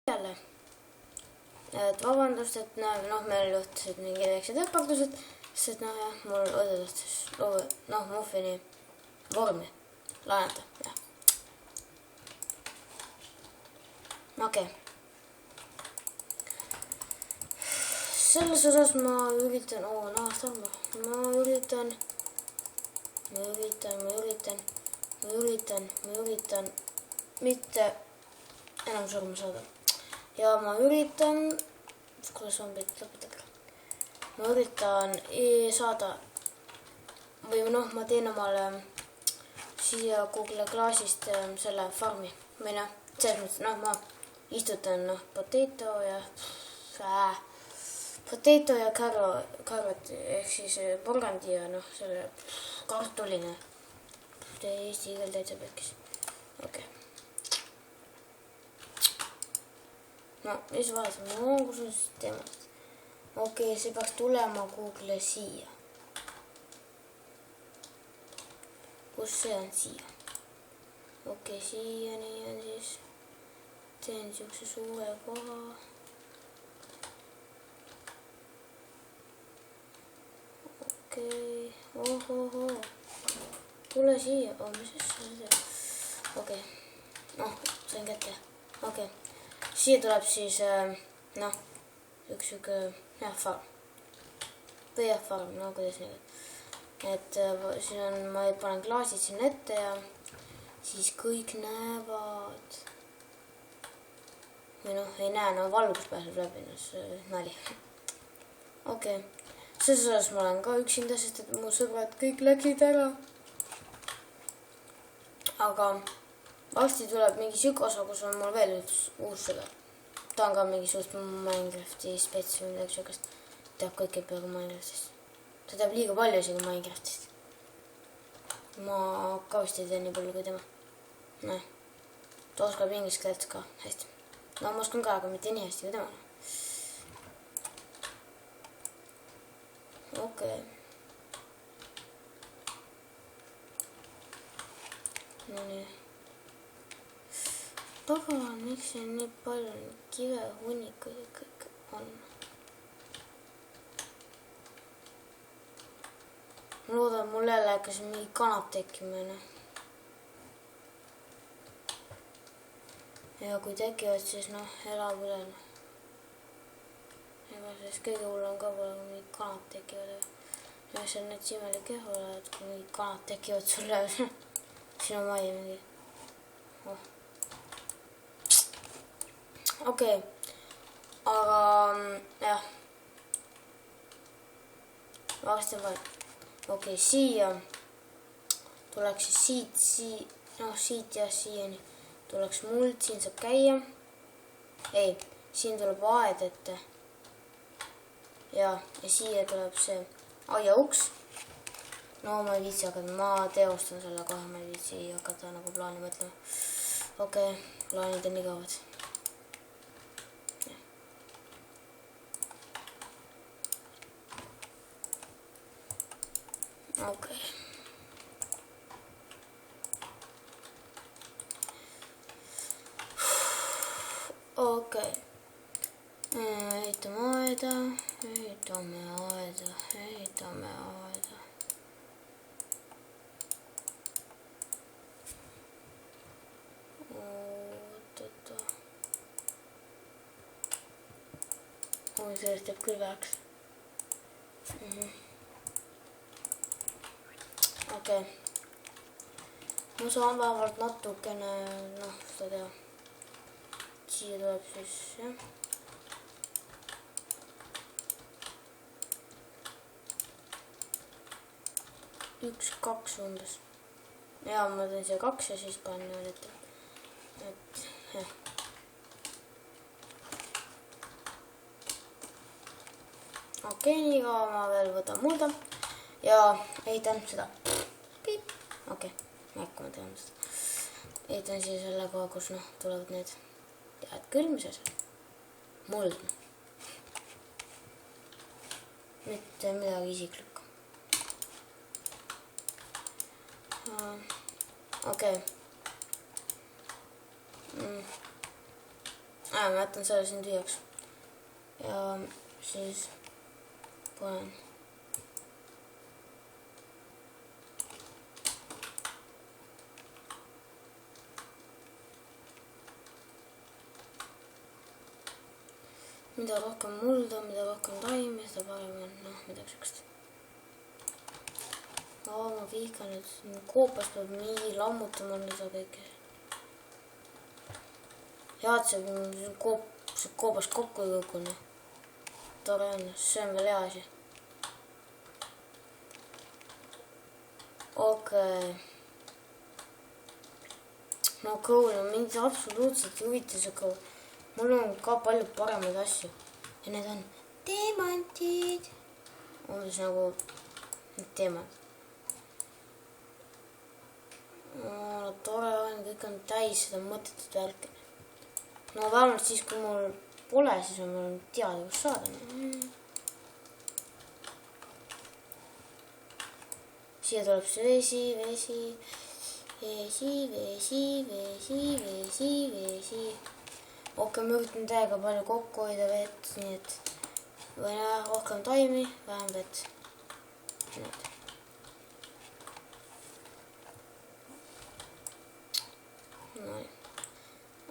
jälle. Et vabandust, et meil juhtusid mingid väiksed äpardused, sest jah, mul õde tahtis muffini vormi laenata, jah. Okei. Selles osas ma üritan, ma üritan mitte enam surma saada. Ja ma üritan, kuule zombid, lõpetage. Ma üritan saada, või ma teen omale siia Google klaasist selle farmi. Või selles mõttes, ma istutan potato ja carrot ehk siis porgandi ja selle kartuline. Eesti igel täitsa pekkis. Okei. Siis vaatame, kus on siis temast. Okei, see peaks tulema Google siia. Kus see on siia? Okei, siia nii on siis. Teen siukse suure koha. Okei, ohohoo. Tule siia. Mis see? Okei. Sain kätte. Okei. Siia tuleb siis, üks farm. Või farm, kuidas nii. Et siin on, ma panen klaasid sinna ette ja siis kõik näevad. Või ei näe, valgus pääseb läbi, see nali. Okei. Selles osas ma olen ka üksinda, sest et mu sõbrad kõik läksid ära. Aga varsti tuleb mingi siuke osa, kus on mul veel uus sõber. Ta on ka mingi suust Minecrafti spets või midagi siukest. Teab kõike peaaegu Minecraftist. Ta teab liiga palju isegi Minecraftist. Ma ka vist ei tea nii palju kui tema. Ta oskab inglise keelt ka hästi. Ma oskan ka, aga mitte nii hästi kui tema. Okei. Nii. Aga miks see nii palju kive hunnikuid ja kõik on? Ma loodan, mul jälle hakkas mingi kanap tekkima. Ja kui tekivad, siis elab üle. Ega siis kõige hull on ka pole, kui mingid kanap tekivad. Ja see on need imelik ehu, et kui mingid kanap tekivad sulle sinu majja mingi. Okei. Aga jah. Varsti on vaja. Okei, siia tuleks siis siit ja siiani tuleks muld, siin saab käia. Ei, siin tuleb aed ette. Ja siia tuleb see aiauks. Ma ei viitsi hakata, ma teostan selle kohe, ma ei viitsi hakata plaani mõtlema. Okei, plaanid on igavad. Okei. Okei. Ehitame aeda. Sellest jääb küll väheks. Okei. Ma saan vähemalt natukene, seda teha. Siia tuleb siis, jah. 1, 2 umbes. Ja ma teen siia 2 ja siis panen veel ette. Et, jah. Okei, nii kaua ma veel võtan mulda ja ehitan seda. Okei, äkki ma tean seda. Ehitan siia selle koha, kus tulevad need tead küll, mis asjad. Muld. Mitte midagi isiklikku. Okei. Ma jätan selle siin tühjaks. Ja siis panen mida rohkem mulda, mida rohkem taimi, seda parem on, noh, midagi siukest. Ma vihkan nüüd, koopas peab nii lammutama seda kõike. Head see koobas kokku ei kukune. Tore on, see on veel hea asi. Okei. No kõul on mingid absoluutselt huvitav see kõul. Mul on ka palju paremaid asju. Ja need on diamantid. Umbes nagu need diamant. Tore on, kõik on täis seda mõttetut välke. No vähemalt siis, kui mul pole, siis on mul teada, kus saada. Siia tuleb see vesi, vesi, vesi, vesi, vesi, vesi, vesi. Okei, ma üritan täiega palju kokku hoida vett, nii et või rohkem taimi, vähem vett.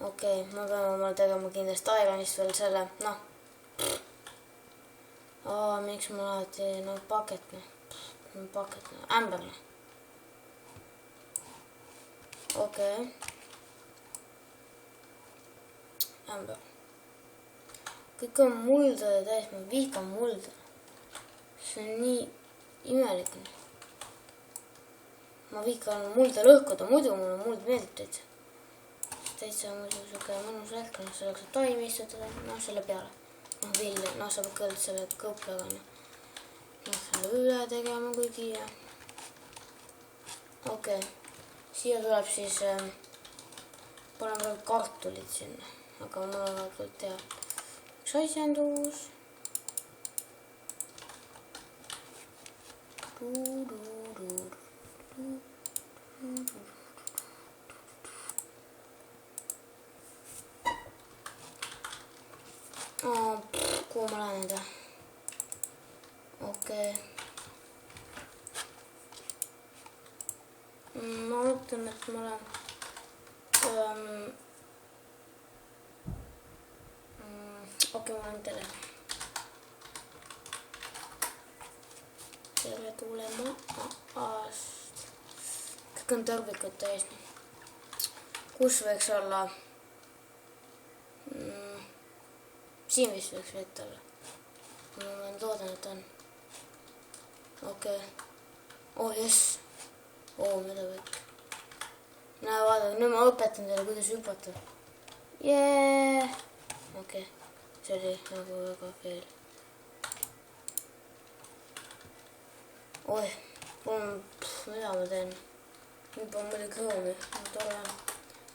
Okei, ma pean omal tegema kindlasti Ironist veel selle, noh. Miks mul alati, no paketne, ämberne. Okei. Ämber. Kõik on mulda ja täis, ma vihkan mulda. See on nii imelik. Ma vihkan mulda lõhkuda, muidu mulle muld meeldib täitsa. Täitsa on muidu siuke mõnus välk, selleks saab taimi istutada, noh selle peale. Noh vilja, noh saab kõld selle kõõplaga. Noh selle üle tegema kui kiire. Okei, siia tuleb siis, panen veel kartulid sinna. Aga mul on väga teha üks asjandus. Kuhu ma lähen nüüd? Okei. Ma mõtlen, et ma olen okei, ma olen tele. Tere tulemaast. Kõik on tõrvikud täis. Kus võiks olla? Siin vist võiks vett olla. Ma loodan, et on. Okei. Jess. Mida vett. Näe, vaada, nüüd ma õpetan teile, kuidas hüpata. Jee. Okei. See oli nagu väga fail. Mida ma teen? Nüüd pole muidugi kõõmi. Tore on.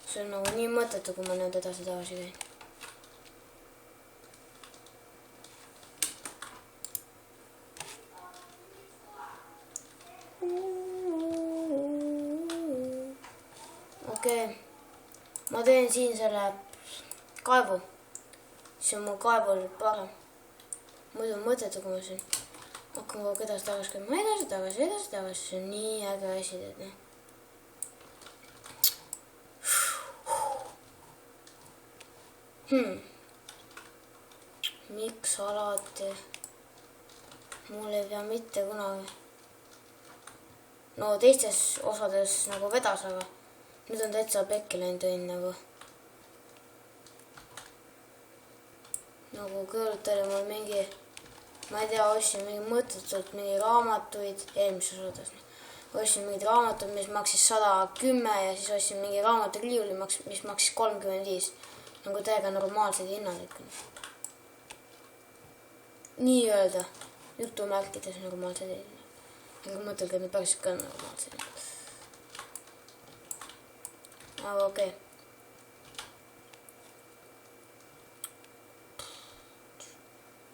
See on nagu nii mõttetu, kui ma nüüd edasi tagasi käin. Okei. Ma teen siin selle kaevu. See on mul kaevu parem. Muidu mõttetu, kui ma siin hakkan kogu edasi tagasi käima. Edasi. See on nii äge asi, teed nii. Miks alati? Mul ei pea mitte kunagi. No teistes osades nagu vedas, aga nüüd on täitsa pekki läinud õnn nagu. Nagu kõrvalt oli mul mingi, ma ei tea, ostsin mingi mõttetult mingi raamatuid, eelmises osades. Ostsin mingid raamatud, mis maksis 110 ja siis ostsin mingi raamatukliiuli, mis maksis 35. Nagu täiega normaalseid hinnalikud. Nii öelda, jutumärkides normaalseid hinnad. Aga mõtelge, et need päriselt ka normaalseid hinnad. Aga okei.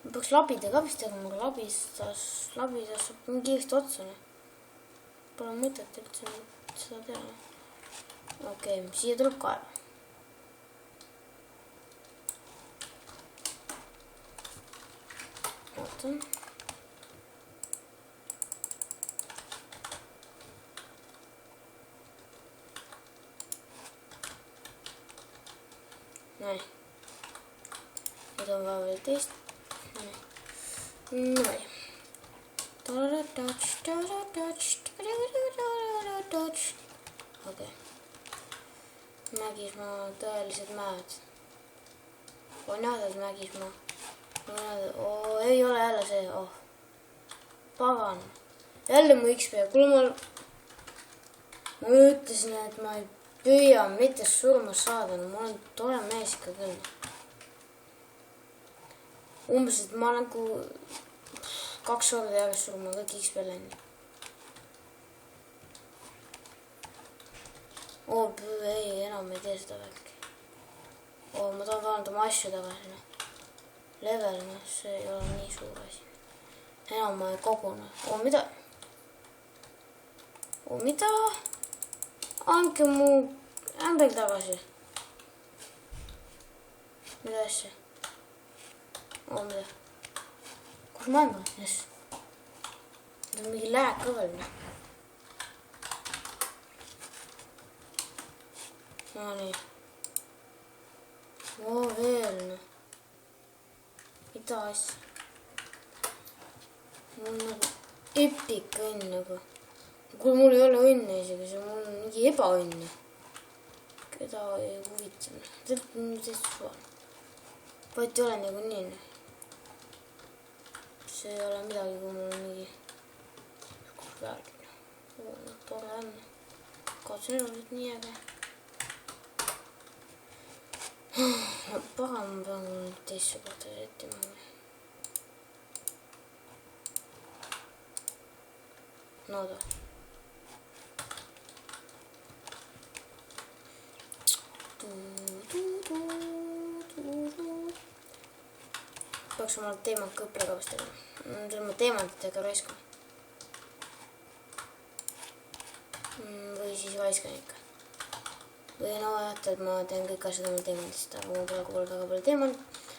Ma peaks labida ka vist tegema, aga labistas saab nii kiiresti otsa. Pole mõtet üldse seda teha. Okei, siia tuleb kaev. vaatan. Noin. Nyt on vaan vielä teistä. Noin. Okei. Mägismaa, tõelised mäed. Voi nähdä Mägismaa. Ei ole jälle see. Pagan. Jälle mu XP. Kuule ma ütlesin, et ma ei püüa mitte surma saada. Ma olen tore mees ikka küll. Umbes, et ma olen 2 korda järjest surma kõik XP läinud. Ei, enam ei tee seda värki. Ma tahan vaadata oma asju tagasi. Level, see ei ole nii suur asi. Enam ma ei kogune. Mida? Mida? Andke mu ämbel tagasi. Mida asja? Mida? Kus ma ämbel? Yes. Nüüd on mingi lääk ka veel. No nii. Veel. Mida asja? Mul on nagu epic õnn nagu. Kuule, mul ei ole õnne isegi, see mul on mingi ebaõnne. Keda ei huvita. Täitsa suva. Vaid ei ole nagu nii. See ei ole midagi, kui mul on mingi väärt. Tore on. Kaotsin elusid nii äge. Pagan, ma pean teisse kohta jättima. No ta. Peaks oma teemant ka õppekavast tegema. See on teemantidega raiskama. Või siis raiskan ikka. Või no jah, et ma teen kõik asjad oma teemantist, aga mul praegu pole väga palju teemant,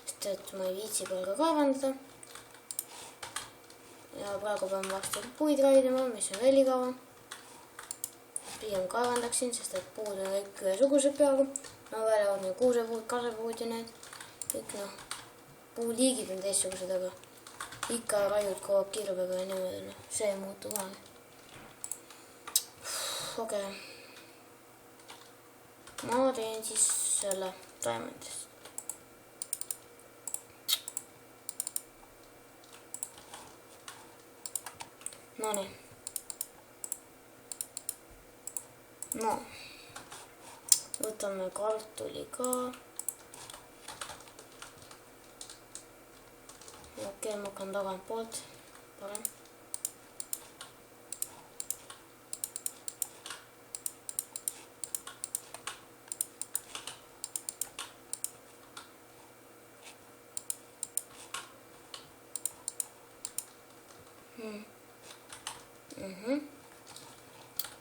sest et ma ei viitsi praegu kaevandada. Ja praegu pean varsti puid raidima, mis on veel igav. Pigem kaevandaksin, sest et puud on kõik ühesugused peaaegu. No välja on kuusepuud, kasepuud ja need. Kõik puuliigid on teistsugused, aga ikka raiud kogu aeg kirbega ja niimoodi. See ei muutu kunagi. Okei. Ma teen siis selle diamondist. Nonii. No. Võtame kartuli ka. Okei, ma hakkan tagant poolt. Parem.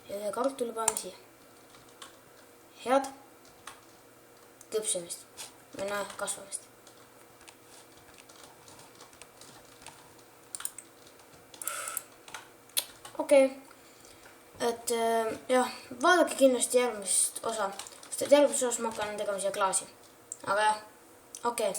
Ja kartuli paneme siia. Head küpsemist. Või kasvamist. Okei. Et jah, vaadake kindlasti järgmist osa. Sest et järgmises osas ma hakkan tegema siia klaasi. Aga jah, okei.